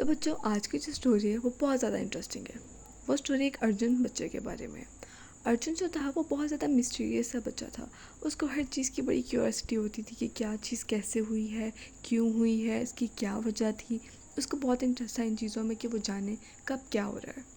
तो बच्चों, आज की जो स्टोरी है वो बहुत ज़्यादा इंटरेस्टिंग है। वो स्टोरी एक अर्जुन बच्चे के बारे में है। अर्जुन जो था वो बहुत ज़्यादा मिस्टीरियस सा बच्चा था। उसको हर चीज़ की बड़ी क्यूरियोसिटी होती थी कि क्या चीज़ कैसे हुई है, क्यों हुई है, इसकी क्या वजह थी। उसको बहुत इंटरेस्ट था इन चीज़ों में कि वो जाने कब क्या हो रहा है।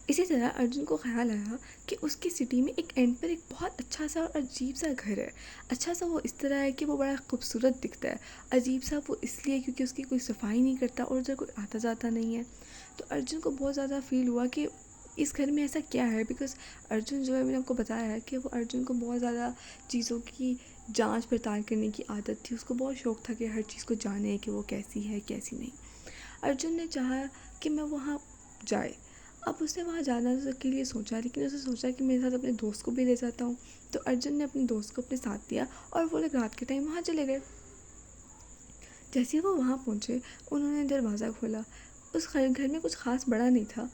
इसी तरह अर्जुन को ख्याल आया कि उसकी सिटी में एक एंड पर एक बहुत अच्छा सा और अजीब सा घर है। अच्छा सा वो इस तरह है कि वो बड़ा खूबसूरत दिखता है। अजीब सा वो इसलिए क्योंकि उसकी कोई सफाई नहीं करता और उधर कोई आता जाता नहीं है। तो अर्जुन को बहुत ज़्यादा फील हुआ कि इस घर में ऐसा क्या है। बिकॉज़ अर्जुन जो है, मैंने आपको बताया है कि वो अर्जुन को बहुत ज़्यादा चीज़ों की जांच पड़ताल करने की आदत थी। उसको बहुत शौक़ था कि हर चीज़ को जाने कि वो कैसी है कैसी नहीं। अर्जुन ने चाहा कि मैं वहाँ जाए। अब उसने वहाँ जाना के लिए सोचा, लेकिन उसने सोचा कि मेरे साथ अपने दोस्त को भी ले जाता हूँ। तो अर्जुन ने अपने दोस्त को अपने साथ दिया और वो लोग रात के टाइम वहाँ चले गए। जैसे ही वो वहाँ पहुँचे, उन्होंने दरवाज़ा खोला। उस घर में कुछ ख़ास बड़ा नहीं था,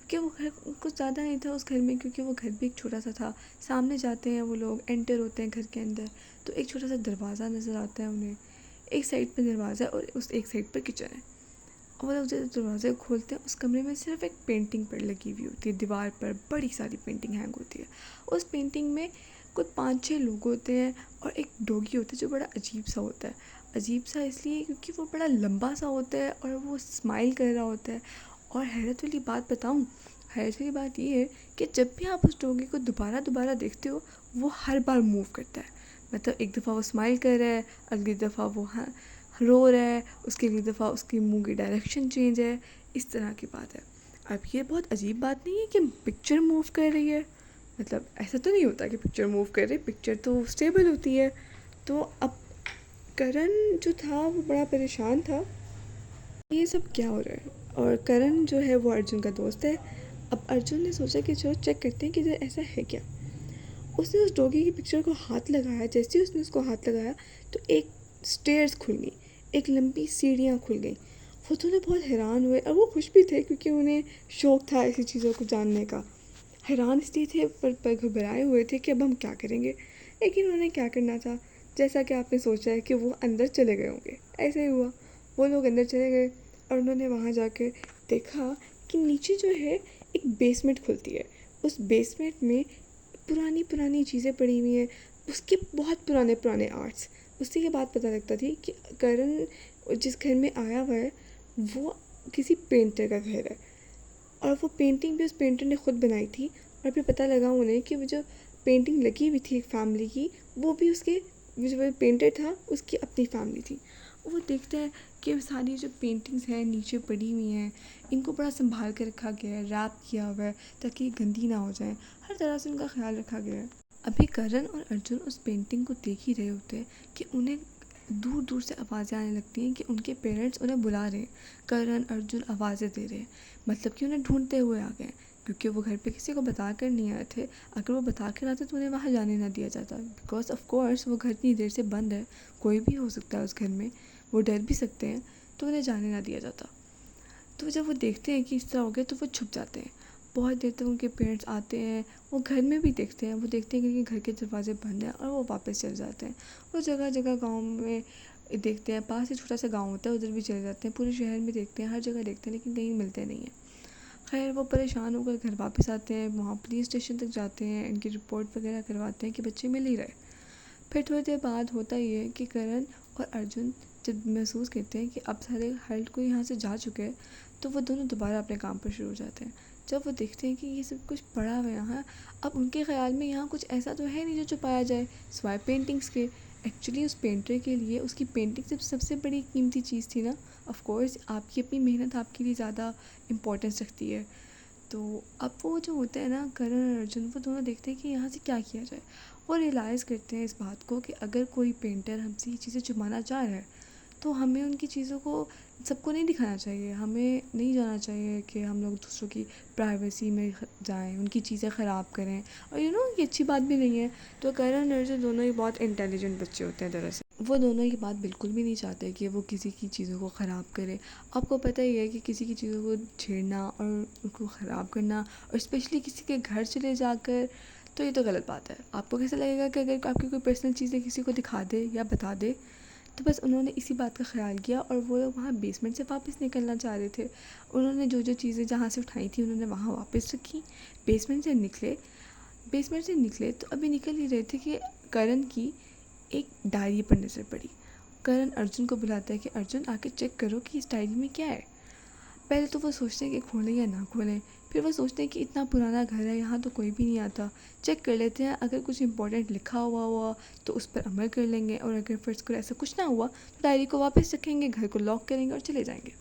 क्योंकि वो घर कुछ ज़्यादा नहीं था उस घर में, क्योंकि वो घर भी एक छोटा सा था। सामने जाते हैं वो लोग, एंटर होते हैं घर के अंदर, तो एक छोटा सा दरवाज़ा नज़र आता है उन्हें। एक साइड पे दरवाज़ा और उस एक साइड पर किचन है। वो लोग जब दरवाज़े खोलते हैं, उस कमरे में सिर्फ एक पेंटिंग पर लगी हुई होती है। दीवार पर बड़ी सारी पेंटिंग हैंग होती है। उस पेंटिंग में कुछ 5-6 लोग होते हैं और एक डॉगी होता है जो बड़ा अजीब सा होता है। अजीब सा इसलिए क्योंकि वो बड़ा लंबा सा होता है और वो स्माइल कर रहा होता है। और हैरत वाली बात बताऊँ, हैरत वाली बात ये है कि जब भी आप उस डॉगी को दोबारा दोबारा देखते हो, वो हर बार मूव करता है। मतलब एक दफ़ा वो स्माइल कर रहा है, अगली दफ़ा वो रो रहा है, उसकी अगली दफ़ा उसकी मुंह की डायरेक्शन चेंज है। इस तरह की बात है। अब ये बहुत अजीब बात नहीं है कि पिक्चर मूव कर रही है। मतलब ऐसा तो नहीं होता कि पिक्चर मूव कर रही, पिक्चर तो स्टेबल होती है। तो अब करण जो था वो बड़ा परेशान था, ये सब क्या हो रहा है। और करण जो है वो अर्जुन का दोस्त है। अब अर्जुन ने सोचा कि चलो चेक करते हैं कि इधर ऐसा है क्या। उसने उस डॉगी की पिक्चर को हाथ लगाया। जैसे ही उसने उसको हाथ लगाया तो एक स्टेयर्स खुल गई, एक लंबी सीढ़ियाँ खुल गई। वो दोनों बहुत हैरान हुए और वो खुश भी थे, क्योंकि उन्हें शौक़ था ऐसी चीज़ों को जानने का। हैरान इसलिए थे पर घबराए हुए थे कि अब हम क्या करेंगे। लेकिन उन्हें क्या करना था, जैसा कि आपने सोचा है कि वो अंदर चले गए होंगे, ऐसे ही हुआ। वो लोग अंदर चले गए और उन्होंने वहाँ जाकर देखा कि नीचे जो है एक बेसमेंट खुलती है। उस बेसमेंट में पुरानी पुरानी चीज़ें पड़ी हुई हैं, उसके बहुत पुराने पुराने आर्ट्स। उसी के बाद पता लगता थी कि करण जिस घर में आया हुआ है वो किसी पेंटर का घर है, और वो पेंटिंग भी उस पेंटर ने ख़ुद बनाई थी। और फिर पता लगा उन्हें कि वो जो पेंटिंग लगी हुई थी एक फैमिली की, वो भी उसके जो पेंटर था उसकी अपनी फैमिली थी। वो देखते हैं कि सारी जो पेंटिंग्स हैं नीचे पड़ी हुई हैं, इनको बड़ा संभाल कर रखा गया है, रैप किया हुआ है ताकि गंदी ना हो जाए। हर तरह से उनका ख्याल रखा गया है। अभी करण और अर्जुन उस पेंटिंग को देख ही रहे होते हैं कि उन्हें दूर दूर से आवाज़ें आने लगती हैं कि उनके पेरेंट्स उन्हें बुला रहे हैं। करण अर्जुन आवाज़ें दे रहे हैं, मतलब कि उन्हें ढूंढते हुए आ गए, क्योंकि वो घर पे किसी को बता कर नहीं आए थे। अगर वो बता कर आते तो उन्हें वहाँ जाने ना दिया जाता, बिकॉज ऑफ कोर्स वो घर इतनी देर से बंद है, कोई भी हो सकता है उस घर में, वो डर भी सकते हैं, तो उन्हें जाने ना दिया जाता। तो जब वो देखते हैं कि इस तरह हो गया तो वो छुप जाते हैं। बहुत देर तक उनके पेरेंट्स आते हैं, वो घर में भी देखते हैं, वो देखते हैं कि इनके घर के दरवाजे बंद हैं और वो वापस चले जाते हैं। वो जगह जगह गाँव में देखते हैं, पास ही छोटा सा गाँव होता है, उधर भी चले जाते हैं, पूरे शहर में देखते हैं, हर जगह देखते हैं, लेकिन कहीं मिलते नहीं हैं। खैर वो परेशान होकर घर वापस आते हैं, वहाँ पुलिस स्टेशन तक जाते हैं, इनकी रिपोर्ट वगैरह करवाते हैं कि बच्चे मिल ही रहे। फिर थोड़ी देर बाद होता ये है कि करण और अर्जुन जब महसूस करते हैं कि अब सारे हल्ट को यहाँ से जा चुके हैं, तो वो दोनों दोबारा अपने काम पर शुरू हो जाते हैं। जब वो देखते हैं कि ये सब कुछ पड़ा हुआ है यहाँ, अब उनके ख़्याल में यहाँ कुछ ऐसा तो है नहीं जो छुपाया जाए सिवाय पेंटिंग्स के। एक्चुअली उस पेंटर के लिए उसकी पेंटिंग सबसे बड़ी कीमती चीज़ थी ना। ऑफ कोर्स आपकी अपनी मेहनत आपके लिए ज़्यादा इम्पोर्टेंस रखती है। तो अब वो जो होता है ना, करण और अर्जुन, वो दोनों देखते हैं कि यहाँ से क्या किया जाए। वो रियलाइज़ करते हैं इस बात को कि अगर कोई पेंटर हमसे ये चीज़ें छुपाना चाह रहा है, तो हमें उनकी चीज़ों को सबको नहीं दिखाना चाहिए। हमें नहीं जाना चाहिए कि हम लोग दूसरों की प्राइवेसी में जाएं, उनकी चीज़ें ख़राब करें। और ये अच्छी बात भी नहीं है। तो करण और अर्जुन दोनों ही बहुत इंटेलिजेंट बच्चे होते हैं दरअसल। वो दोनों ये बात बिल्कुल भी नहीं चाहते कि वो किसी की चीज़ों को ख़राब करे। आपको पता ही है कि किसी की चीज़ों को छेड़ना और उनको ख़राब करना, और स्पेशली किसी के घर चले जाकर, तो ये तो गलत बात है। आपको कैसा लगेगा कि अगर आपकी कोई पर्सनल चीज़ें किसी को दिखा दे या बता दे, तो बस उन्होंने इसी बात का ख़्याल किया और वो लोग वहाँ बेसमेंट से वापस निकलना चाह रहे थे। उन्होंने जो जो चीज़ें जहाँ से उठाई थी उन्होंने वहाँ वापस रखी। बेसमेंट से निकले बेसमेंट से निकले तो अभी निकल ही रहे थे कि करण की एक डायरी पर नज़र पड़ी। करण अर्जुन को बुलाता है कि अर्जुन आके चेक करो कि इस डायरी में क्या है। पहले तो वो सोचते हैं कि खोलें या ना खोलें, फिर वो सोचते हैं कि इतना पुराना घर है, यहाँ तो कोई भी नहीं आता, चेक कर लेते हैं, अगर कुछ इंपॉर्टेंट लिखा हुआ तो उस पर अमल कर लेंगे, और अगर फर्ज को ऐसा कुछ ना हुआ तो डायरी को वापस रखेंगे, घर को लॉक करेंगे और चले जाएंगे।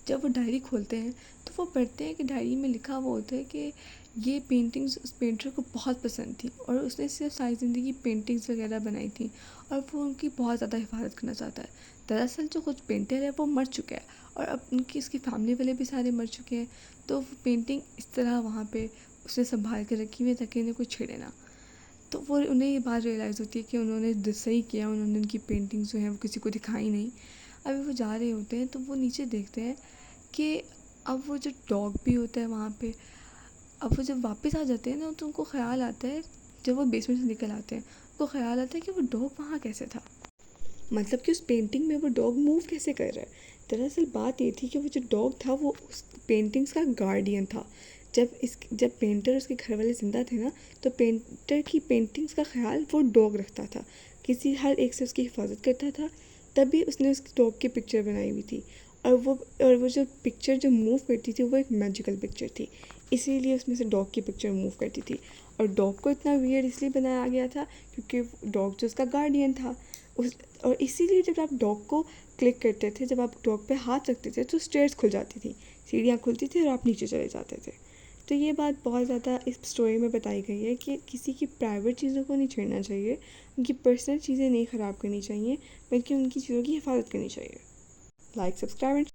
जब वो डायरी खोलते हैं तो वो पढ़ते हैं कि डायरी में लिखा हुआ होता है कि ये पेंटिंग्स उस पेंटर को बहुत पसंद थी और उसने सिर्फ सारी ज़िंदगी पेंटिंग्स वगैरह बनाई थी और वो उनकी बहुत ज़्यादा हिफाजत करना चाहता है। दरअसल जो कुछ पेंटर है वो मर चुका है और अब उनकी उसकी फैमिली वाले भी सारे मर चुके हैं, तो वो पेंटिंग इस तरह वहाँ पे उसने संभाल के रखी हुई है ताकि इन्हें कोई छेड़े ना। तो वो उन्हें ये बात रियलाइज़ होती है कि उन्होंने सही किया, उन्होंने उनकी पेंटिंग्स जो हैं वो किसी को दिखाई नहीं। अभी वो जा रहे होते हैं तो वो नीचे देखते हैं कि अब वो जो डॉग भी होता है वहाँ पे, अब वो जब वापस आ जाते हैं ना तो उनको ख़्याल आता है, जब वो बेसमेंट से निकल आते हैं उनको ख़्याल आता है कि वो डॉग वहाँ कैसे था, मतलब कि उस पेंटिंग में वो डॉग मूव कैसे कर रहा है। दरअसल बात ये थी कि वो जो डॉग था वो उस पेंटिंग्स का गार्डियन था। जब पेंटर उसके घर वाले ज़िंदा थे ना, तो पेंटर की पेंटिंग्स का ख्याल वो डॉग रखता था, किसी हर एक से उसकी हिफाजत करता था, तभी उसने उस डॉग की पिक्चर बनाई हुई थी। और वो जो पिक्चर जो मूव करती थी वो एक मैजिकल पिक्चर थी, इसीलिए उसमें से डॉग की पिक्चर मूव करती थी। और डॉग को इतना वियर्ड इसलिए बनाया गया था क्योंकि डॉग जो उसका गार्डियन था उस और इसीलिए जब आप डॉग को क्लिक करते थे, जब आप डॉग पे हाथ रखते थे तो स्टेयर्स खुल जाती थी, सीढ़ियाँ खुलती थी और आप नीचे चले जाते थे। तो ये बात बहुत ज़्यादा इस स्टोरी में बताई गई है कि किसी की प्राइवेट चीज़ों को नहीं छेड़ना चाहिए, उनकी पर्सनल चीज़ें नहीं ख़राब करनी चाहिए, बल्कि उनकी चीज़ों की हिफाजत करनी चाहिए। Like, subscribe and